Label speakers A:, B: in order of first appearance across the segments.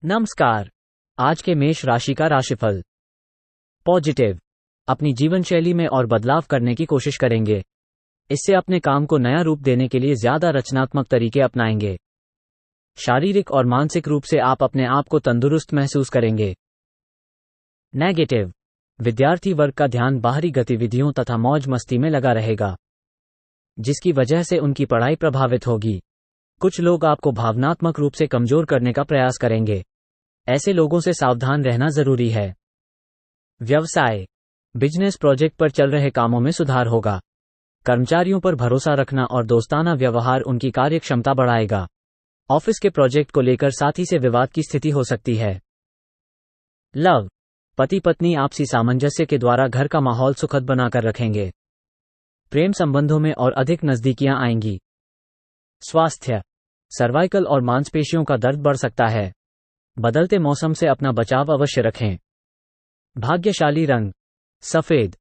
A: नमस्कार। आज के मेष राशि का राशिफल। पॉजिटिव। अपनी जीवन शैली में और बदलाव करने की कोशिश करेंगे। इससे अपने काम को नया रूप देने के लिए ज्यादा रचनात्मक तरीके अपनाएंगे। शारीरिक और मानसिक रूप से आप अपने आप को तंदुरुस्त महसूस करेंगे। नेगेटिव। विद्यार्थी वर्ग का ध्यान बाहरी गतिविधियों तथा मौज मस्ती में लगा रहेगा, जिसकी वजह से उनकी पढ़ाई प्रभावित होगी। कुछ लोग आपको भावनात्मक रूप से कमजोर करने का प्रयास करेंगे। ऐसे लोगों से सावधान रहना जरूरी है। व्यवसाय। बिजनेस प्रोजेक्ट पर चल रहे कामों में सुधार होगा। कर्मचारियों पर भरोसा रखना और दोस्ताना व्यवहार उनकी कार्यक्षमता बढ़ाएगा। ऑफिस के प्रोजेक्ट को लेकर साथी से विवाद की स्थिति हो सकती है। लव। पति पत्नी आपसी सामंजस्य के द्वारा घर का माहौल सुखद बनाकर रखेंगे। प्रेम संबंधों में और अधिक नजदीकियां आएंगी। स्वास्थ्य। सर्वाइकल और मांसपेशियों का दर्द बढ़ सकता है। बदलते मौसम से अपना बचाव अवश्य रखें। भाग्यशाली रंग सफेद।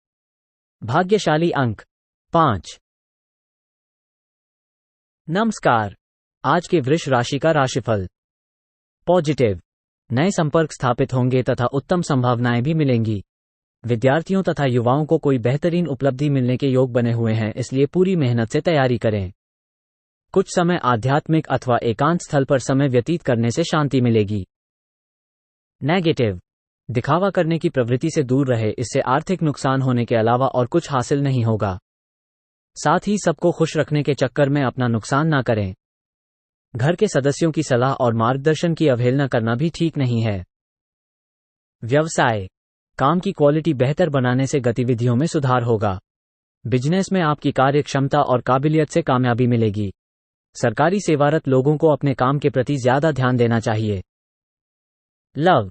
A: भाग्यशाली अंक 5। नमस्कार। आज के वृष राशि का राशिफल। पॉजिटिव। नए संपर्क स्थापित होंगे तथा उत्तम संभावनाएं भी मिलेंगी। विद्यार्थियों तथा युवाओं को कोई बेहतरीन उपलब्धि मिलने के योग बने हुए हैं, इसलिए पूरी मेहनत से तैयारी करें। कुछ समय आध्यात्मिक अथवा एकांत स्थल पर समय व्यतीत करने से शांति मिलेगी। नेगेटिव। दिखावा करने की प्रवृत्ति से दूर रहे, इससे आर्थिक नुकसान होने के अलावा और कुछ हासिल नहीं होगा। साथ ही सबको खुश रखने के चक्कर में अपना नुकसान ना करें। घर के सदस्यों की सलाह और मार्गदर्शन की अवहेलना करना भी ठीक नहीं है। व्यवसाय। काम की क्वालिटी बेहतर बनाने से गतिविधियों में सुधार होगा। बिजनेस में आपकी कार्यक्षमता और काबिलियत से कामयाबी मिलेगी। सरकारी सेवारत लोगों को अपने काम के प्रति ज्यादा ध्यान देना चाहिए। लव।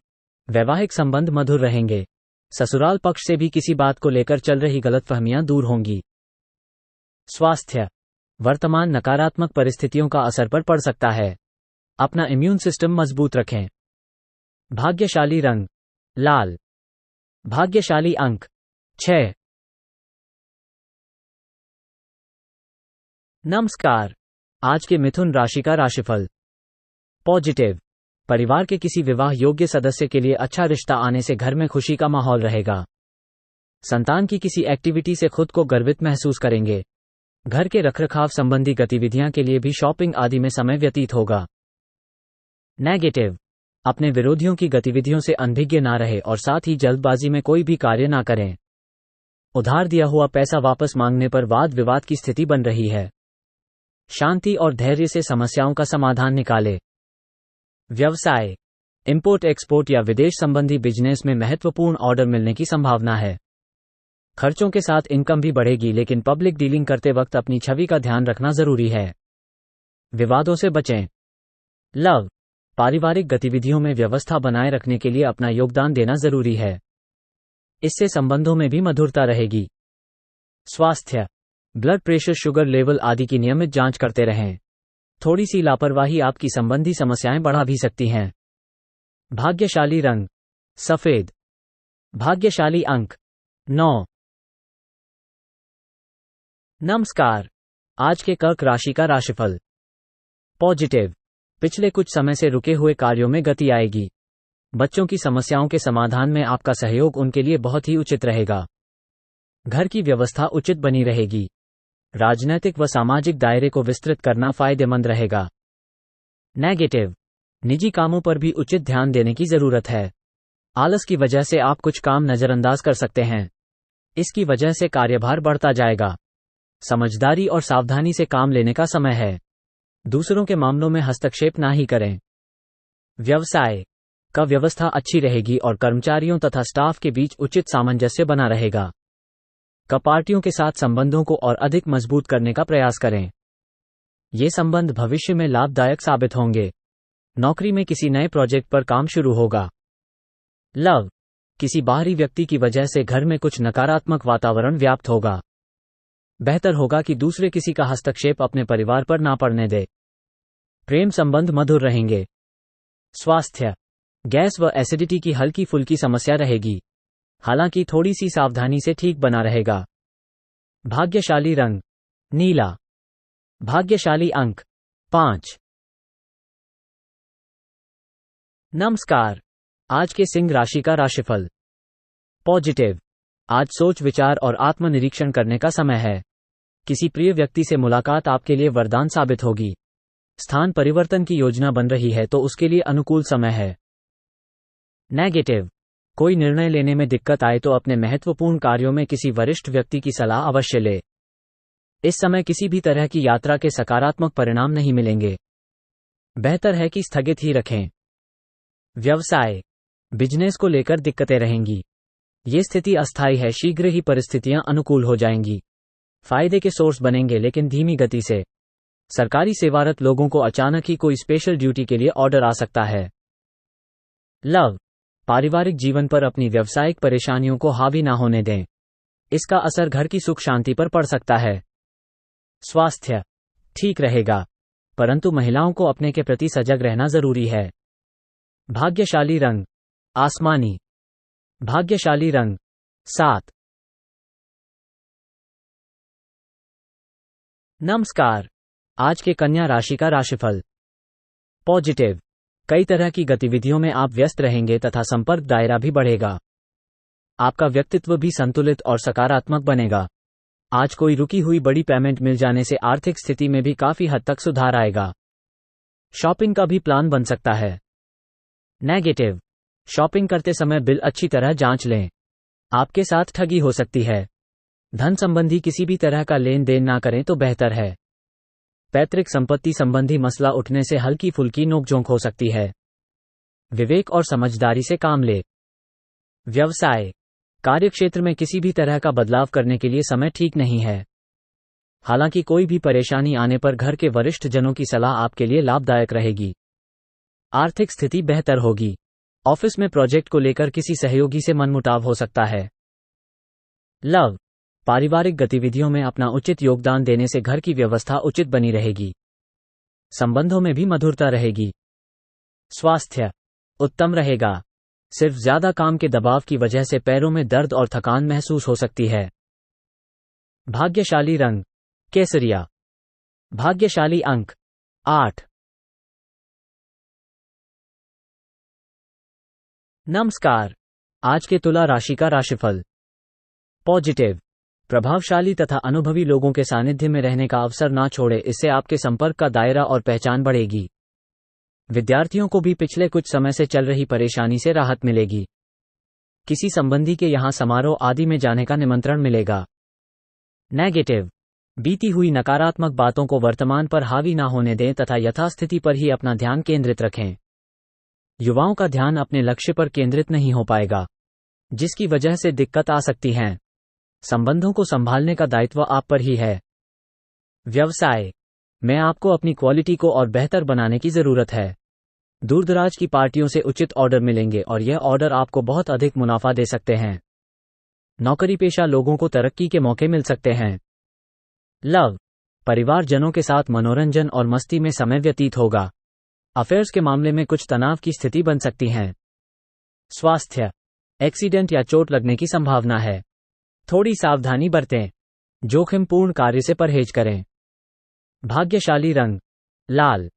A: वैवाहिक संबंध मधुर रहेंगे। ससुराल पक्ष से भी किसी बात को लेकर चल रही गलतफहमियां दूर होंगी। स्वास्थ्य। वर्तमान नकारात्मक परिस्थितियों का असर पर पड़ सकता है। अपना इम्यून सिस्टम मजबूत रखें। भाग्यशाली रंग लाल। भाग्यशाली अंक 6। नमस्कार। आज के मिथुन राशि का राशिफल। पॉजिटिव। परिवार के किसी विवाह योग्य सदस्य के लिए अच्छा रिश्ता आने से घर में खुशी का माहौल रहेगा। संतान की किसी एक्टिविटी से खुद को गर्वित महसूस करेंगे। घर के रखरखाव संबंधी गतिविधियां के लिए भी शॉपिंग आदि में समय व्यतीत होगा। नेगेटिव। अपने विरोधियों की गतिविधियों से अनभिज्ञ ना रहे और साथ ही जल्दबाजी में कोई भी कार्य ना करें। उधार दिया हुआ पैसा वापस मांगने पर वाद विवाद की स्थिति बन रही है। शांति और धैर्य से समस्याओं का समाधान निकालें। व्यवसाय। इंपोर्ट एक्सपोर्ट या विदेश संबंधी बिजनेस में महत्वपूर्ण ऑर्डर मिलने की संभावना है। खर्चों के साथ इनकम भी बढ़ेगी, लेकिन पब्लिक डीलिंग करते वक्त अपनी छवि का ध्यान रखना जरूरी है। विवादों से बचें। लव। पारिवारिक गतिविधियों में व्यवस्था बनाए रखने के लिए अपना योगदान देना जरूरी है। इससे संबंधों में भी मधुरता रहेगी। स्वास्थ्य। ब्लड प्रेशर, शुगर लेवल आदि की नियमित जांच करते रहें। थोड़ी सी लापरवाही आपकी संबंधी समस्याएं बढ़ा भी सकती हैं। भाग्यशाली रंग सफेद। भाग्यशाली अंक 9। नमस्कार। आज के कर्क राशि का राशिफल। पॉजिटिव। पिछले कुछ समय से रुके हुए कार्यों में गति आएगी। बच्चों की समस्याओं के समाधान में आपका सहयोग उनके लिए बहुत ही उचित रहेगा। घर की व्यवस्था उचित बनी रहेगी। राजनैतिक व सामाजिक दायरे को विस्तृत करना फायदेमंद रहेगा। नेगेटिव। निजी कामों पर भी उचित ध्यान देने की जरूरत है। आलस की वजह से आप कुछ काम नजरअंदाज कर सकते हैं। इसकी वजह से कार्यभार बढ़ता जाएगा। समझदारी और सावधानी से काम लेने का समय है। दूसरों के मामलों में हस्तक्षेप ना ही करें। व्यवसाय का व्यवस्था अच्छी रहेगी और कर्मचारियों तथा स्टाफ के बीच उचित सामंजस्य बना रहेगा। पार्टियों के साथ संबंधों को और अधिक मजबूत करने का प्रयास करें। ये संबंध भविष्य में लाभदायक साबित होंगे। नौकरी में किसी नए प्रोजेक्ट पर काम शुरू होगा। लव। किसी बाहरी व्यक्ति की वजह से घर में कुछ नकारात्मक वातावरण व्याप्त होगा। बेहतर होगा कि दूसरे किसी का हस्तक्षेप अपने परिवार पर ना पड़ने दे। प्रेम संबंध मधुर रहेंगे। स्वास्थ्य। गैस व एसिडिटी की हल्की फुल्की समस्या रहेगी, हालांकि थोड़ी सी सावधानी से ठीक बना रहेगा। भाग्यशाली रंग नीला। भाग्यशाली अंक 5। नमस्कार। आज के सिंह राशि का राशिफल। पॉजिटिव। आज सोच विचार और आत्मनिरीक्षण करने का समय है। किसी प्रिय व्यक्ति से मुलाकात आपके लिए वरदान साबित होगी। स्थान परिवर्तन की योजना बन रही है तो उसके लिए अनुकूल समय है। नेगेटिव। कोई निर्णय लेने में दिक्कत आए तो अपने महत्वपूर्ण कार्यों में किसी वरिष्ठ व्यक्ति की सलाह अवश्य ले। इस समय किसी भी तरह की यात्रा के सकारात्मक परिणाम नहीं मिलेंगे। बेहतर है कि स्थगित ही रखें। व्यवसाय। बिजनेस को लेकर दिक्कतें रहेंगी। ये स्थिति अस्थायी है, शीघ्र ही परिस्थितियां अनुकूल हो जाएंगी। फायदे के सोर्स बनेंगे लेकिन धीमी गति से। सरकारी सेवारत लोगों को अचानक ही कोई स्पेशल ड्यूटी के लिए ऑर्डर आ सकता है। लव। पारिवारिक जीवन पर अपनी व्यावसायिक परेशानियों को हावी ना होने दें। इसका असर घर की सुख शांति पर पड़ सकता है। स्वास्थ्य ठीक रहेगा, परंतु महिलाओं को अपने के प्रति सजग रहना जरूरी है। भाग्यशाली रंग आसमानी। भाग्यशाली रंग 7। नमस्कार। आज के कन्या राशि का राशिफल। पॉजिटिव। कई तरह की गतिविधियों में आप व्यस्त रहेंगे तथा संपर्क दायरा भी बढ़ेगा। आपका व्यक्तित्व भी संतुलित और सकारात्मक बनेगा। आज कोई रुकी हुई बड़ी पेमेंट मिल जाने से आर्थिक स्थिति में भी काफी हद तक सुधार आएगा। शॉपिंग का भी प्लान बन सकता है। नेगेटिव। शॉपिंग करते समय बिल अच्छी तरह जांच लें। आपके साथ ठगी हो सकती है। धन संबंधी किसी भी तरह का लेन देन ना करें तो बेहतर है। पैतृक संपत्ति संबंधी मसला उठने से हल्की फुल्की नोकझोंक हो सकती है। विवेक और समझदारी से काम ले। व्यवसाय। कार्यक्षेत्र में किसी भी तरह का बदलाव करने के लिए समय ठीक नहीं है। हालांकि कोई भी परेशानी आने पर घर के वरिष्ठ जनों की सलाह आपके लिए लाभदायक रहेगी। आर्थिक स्थिति बेहतर होगी। ऑफिस में प्रोजेक्ट को लेकर किसी सहयोगी से मनमुटाव हो सकता है। लव। पारिवारिक गतिविधियों में अपना उचित योगदान देने से घर की व्यवस्था उचित बनी रहेगी। संबंधों में भी मधुरता रहेगी। स्वास्थ्य उत्तम रहेगा, सिर्फ ज्यादा काम के दबाव की वजह से पैरों में दर्द और थकान महसूस हो सकती है। भाग्यशाली रंग केसरिया। भाग्यशाली अंक 8। नमस्कार। आज के तुला राशि का राशिफल। पॉजिटिव। प्रभावशाली तथा अनुभवी लोगों के सानिध्य में रहने का अवसर ना छोड़े, इससे आपके संपर्क का दायरा और पहचान बढ़ेगी। विद्यार्थियों को भी पिछले कुछ समय से चल रही परेशानी से राहत मिलेगी। किसी संबंधी के यहां समारोह आदि में जाने का निमंत्रण मिलेगा। नेगेटिव। बीती हुई नकारात्मक बातों को वर्तमान पर हावी ना होने दें तथा यथास्थिति पर ही अपना ध्यान केंद्रित रखें। युवाओं का ध्यान अपने लक्ष्य पर केंद्रित नहीं हो पाएगा, जिसकी वजह से दिक्कत आ सकती है। संबंधों को संभालने का दायित्व आप पर ही है। व्यवसाय में आपको अपनी क्वालिटी को और बेहतर बनाने की जरूरत है। दूरदराज की पार्टियों से उचित ऑर्डर मिलेंगे और यह ऑर्डर आपको बहुत अधिक मुनाफा दे सकते हैं। नौकरी पेशा लोगों को तरक्की के मौके मिल सकते हैं। लव। परिवारजनों के साथ मनोरंजन और मस्ती में समय व्यतीत होगा। अफेयर्स के मामले में कुछ तनाव की स्थिति बन सकती है। स्वास्थ्य। एक्सीडेंट या चोट लगने की संभावना है। थोड़ी सावधानी बरतें। जोखिमपूर्ण कार्य से परहेज करें। भाग्यशाली रंग लाल।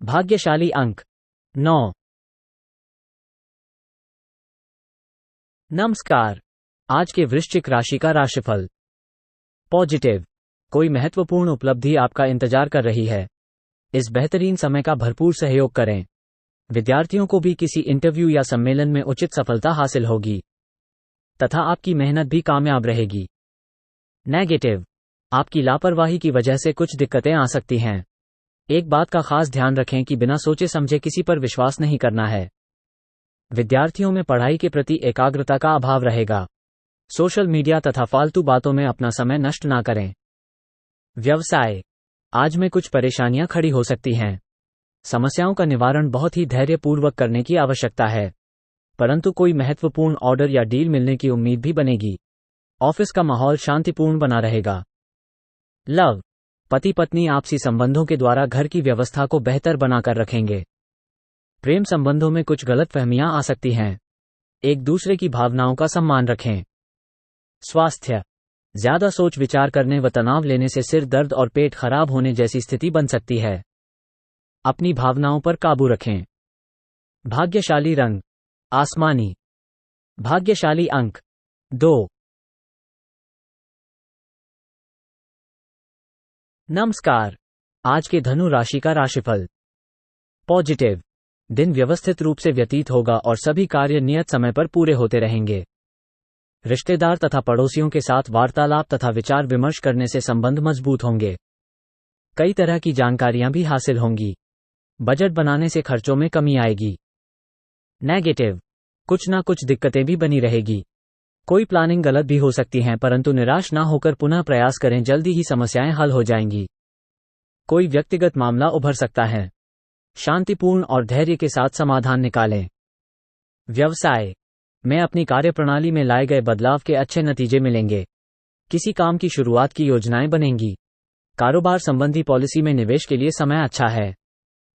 A: भाग्यशाली अंक 9। नमस्कार। आज के वृश्चिक राशि का राशिफल। पॉजिटिव। कोई महत्वपूर्ण उपलब्धि आपका इंतजार कर रही है। इस बेहतरीन समय का भरपूर सहयोग करें। विद्यार्थियों को भी किसी इंटरव्यू या सम्मेलन में उचित सफलता हासिल होगी तथा आपकी मेहनत भी कामयाब रहेगी। नेगेटिव। आपकी लापरवाही की वजह से कुछ दिक्कतें आ सकती हैं। एक बात का खास ध्यान रखें कि बिना सोचे समझे किसी पर विश्वास नहीं करना है। विद्यार्थियों में पढ़ाई के प्रति एकाग्रता का अभाव रहेगा। सोशल मीडिया तथा फालतू बातों में अपना समय नष्ट ना करें। व्यवसाय। आज में कुछ परेशानियां खड़ी हो सकती हैं। समस्याओं का निवारण बहुत ही धैर्यपूर्वक करने की आवश्यकता है, परंतु कोई महत्वपूर्ण ऑर्डर या डील मिलने की उम्मीद भी बनेगी। ऑफिस का माहौल शांतिपूर्ण बना रहेगा। लव। पति पत्नी आपसी संबंधों के द्वारा घर की व्यवस्था को बेहतर बनाकर रखेंगे। प्रेम संबंधों में कुछ गलतफहमियां आ सकती हैं। एक दूसरे की भावनाओं का सम्मान रखें। स्वास्थ्य। ज्यादा सोच विचार करने व तनाव लेने से सिर दर्द और पेट खराब होने जैसी स्थिति बन सकती है। अपनी भावनाओं पर काबू रखें। भाग्यशाली रंग आसमानी। भाग्यशाली अंक 2। नमस्कार। आज के धनु राशि का राशिफल। पॉजिटिव। दिन व्यवस्थित रूप से व्यतीत होगा और सभी कार्य नियत समय पर पूरे होते रहेंगे। रिश्तेदार तथा पड़ोसियों के साथ वार्तालाप तथा विचार विमर्श करने से संबंध मजबूत होंगे। कई तरह की जानकारियां भी हासिल होंगी। बजट बनाने से खर्चों में कमी आएगी। नेगेटिव। कुछ ना कुछ दिक्कतें भी बनी रहेगी। कोई प्लानिंग गलत भी हो सकती है, परंतु निराश ना होकर पुनः प्रयास करें, जल्दी ही समस्याएं हल हो जाएंगी। कोई व्यक्तिगत मामला उभर सकता है। शांतिपूर्ण और धैर्य के साथ समाधान निकालें। व्यवसाय में अपनी कार्यप्रणाली में लाए गए बदलाव के अच्छे नतीजे मिलेंगे। किसी काम की शुरुआत की योजनाएं बनेंगी। कारोबार संबंधी पॉलिसी में निवेश के लिए समय अच्छा है।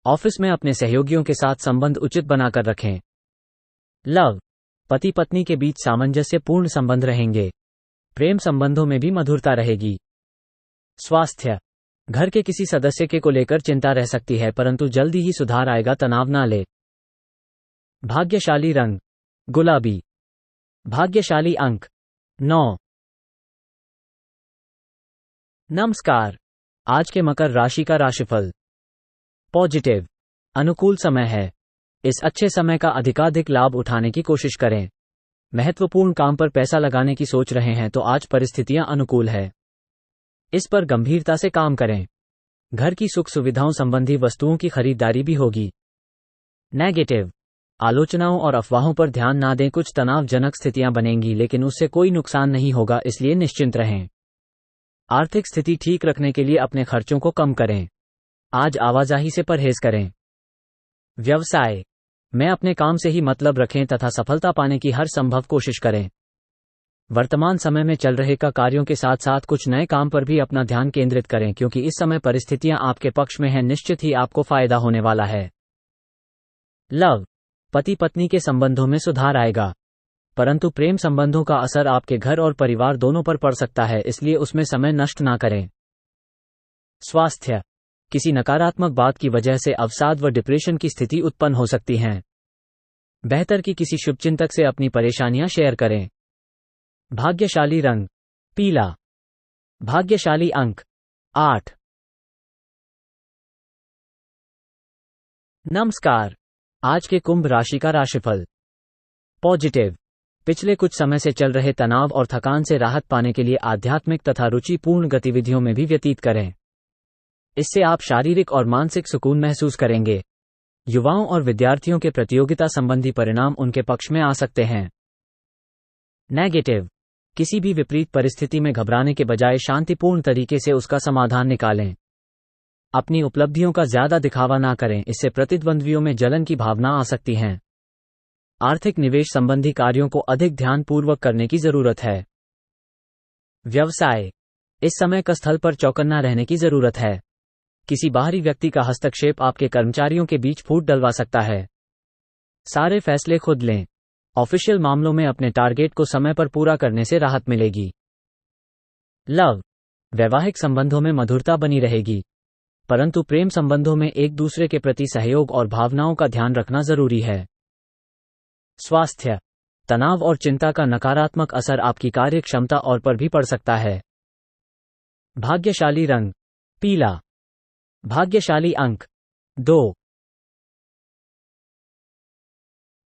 A: ऑफिस में अपने सहयोगियों के साथ संबंध उचित बनाकर रखें। लव। पति पत्नी के बीच सामंजस्यपूर्ण संबंध रहेंगे। प्रेम संबंधों में भी मधुरता रहेगी। स्वास्थ्य। घर के किसी सदस्य के को लेकर चिंता रह सकती है, परंतु जल्दी ही सुधार आएगा, तनाव ना ले। भाग्यशाली रंग गुलाबी। भाग्यशाली अंक 9। नमस्कार। आज के मकर राशि का राशिफल। पॉजिटिव। अनुकूल समय है। इस अच्छे समय का अधिकाधिक लाभ उठाने की कोशिश करें। महत्वपूर्ण काम पर पैसा लगाने की सोच रहे हैं तो आज परिस्थितियां अनुकूल है। इस पर गंभीरता से काम करें। घर की सुख सुविधाओं संबंधी वस्तुओं की खरीदारी भी होगी। नेगेटिव। आलोचनाओं और अफवाहों पर ध्यान ना दें। कुछ तनावजनक स्थितियां बनेंगी, लेकिन उससे कोई नुकसान नहीं होगा, इसलिए निश्चिंत रहें। आर्थिक स्थिति ठीक रखने के लिए अपने खर्चों को कम करें। आज आवाजाही से परहेज करें। व्यवसाय में अपने काम से ही मतलब रखें तथा सफलता पाने की हर संभव कोशिश करें। वर्तमान समय में चल रहे कार्यों के साथ साथ कुछ नए काम पर भी अपना ध्यान केंद्रित करें, क्योंकि इस समय परिस्थितियां आपके पक्ष में हैं। निश्चित ही आपको फायदा होने वाला है। लव। पति पत्नी के संबंधों में सुधार आएगा, परंतु प्रेम संबंधों का असर आपके घर और परिवार दोनों पर पड़ सकता है, इसलिए उसमें समय नष्ट ना करें। स्वास्थ्य। किसी नकारात्मक बात की वजह से अवसाद व डिप्रेशन की स्थिति उत्पन्न हो सकती है। बेहतर कि किसी शुभचिंतक से अपनी परेशानियां शेयर करें। भाग्यशाली रंग पीला। भाग्यशाली अंक 8। नमस्कार। आज के कुंभ राशि का राशिफल। पॉजिटिव। पिछले कुछ समय से चल रहे तनाव और थकान से राहत पाने के लिए आध्यात्मिक तथा रुचिपूर्ण गतिविधियों में भी व्यतीत करें। इससे आप शारीरिक और मानसिक सुकून महसूस करेंगे। युवाओं और विद्यार्थियों के प्रतियोगिता संबंधी परिणाम उनके पक्ष में आ सकते हैं। नेगेटिव। किसी भी विपरीत परिस्थिति में घबराने के बजाय शांतिपूर्ण तरीके से उसका समाधान निकालें। अपनी उपलब्धियों का ज्यादा दिखावा ना करें, इससे प्रतिद्वंद्वियों में जलन की भावना आ सकती है। आर्थिक निवेश संबंधी कार्यों को अधिक ध्यानपूर्वक करने की जरूरत है। व्यवसाय। इस समय का स्थल पर चौकन्ना रहने की जरूरत है। किसी बाहरी व्यक्ति का हस्तक्षेप आपके कर्मचारियों के बीच फूट डलवा सकता है। सारे फैसले खुद लें। ऑफिशियल मामलों में अपने टारगेट को समय पर पूरा करने से राहत मिलेगी। लव। वैवाहिक संबंधों में मधुरता बनी रहेगी, परंतु प्रेम संबंधों में एक दूसरे के प्रति सहयोग और भावनाओं का ध्यान रखना जरूरी है। स्वास्थ्य। तनाव और चिंता का नकारात्मक असर आपकी कार्य क्षमता और पर भी पड़ सकता है। भाग्यशाली रंग पीला। भाग्यशाली अंक 2।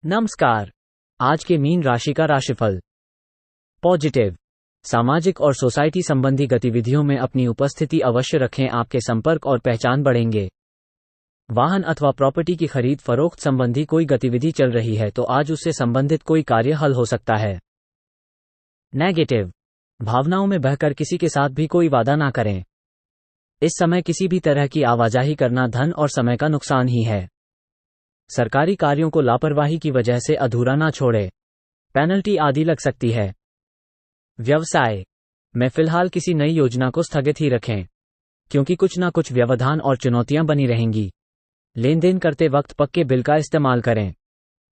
A: नमस्कार। आज के मीन राशि का राशिफल। पॉजिटिव। सामाजिक और सोसाइटी संबंधी गतिविधियों में अपनी उपस्थिति अवश्य रखें। आपके संपर्क और पहचान बढ़ेंगे। वाहन अथवा प्रॉपर्टी की खरीद फरोख्त संबंधी कोई गतिविधि चल रही है तो आज उससे संबंधित कोई कार्य हल हो सकता है। नेगेटिव। भावनाओं में बहकर किसी के साथ भी कोई वादा ना करें। इस समय किसी भी तरह की आवाजाही करना धन और समय का नुकसान ही है। सरकारी कार्यों को लापरवाही की वजह से अधूरा ना छोड़े, पेनल्टी आदि लग सकती है। व्यवसाय में फिलहाल किसी नई योजना को स्थगित ही रखें, क्योंकि कुछ ना कुछ व्यवधान और चुनौतियां बनी रहेंगी। लेन देन करते वक्त पक्के बिल का इस्तेमाल करें।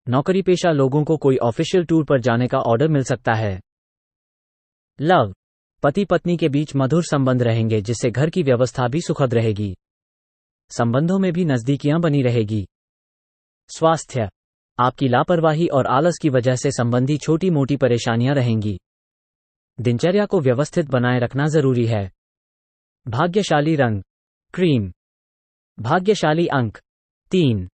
A: नौकरी पेशा लोगों को कोई ऑफिशियल टूर पर जाने का ऑर्डर मिल सकता है। लव। पति पत्नी के बीच मधुर संबंध रहेंगे, जिससे घर की व्यवस्था भी सुखद रहेगी। संबंधों में भी नजदीकियां बनी रहेगी। स्वास्थ्य। आपकी लापरवाही और आलस की वजह से संबंधी छोटी मोटी परेशानियां रहेंगी। दिनचर्या को व्यवस्थित बनाए रखना जरूरी है। भाग्यशाली रंग क्रीम। भाग्यशाली अंक 3।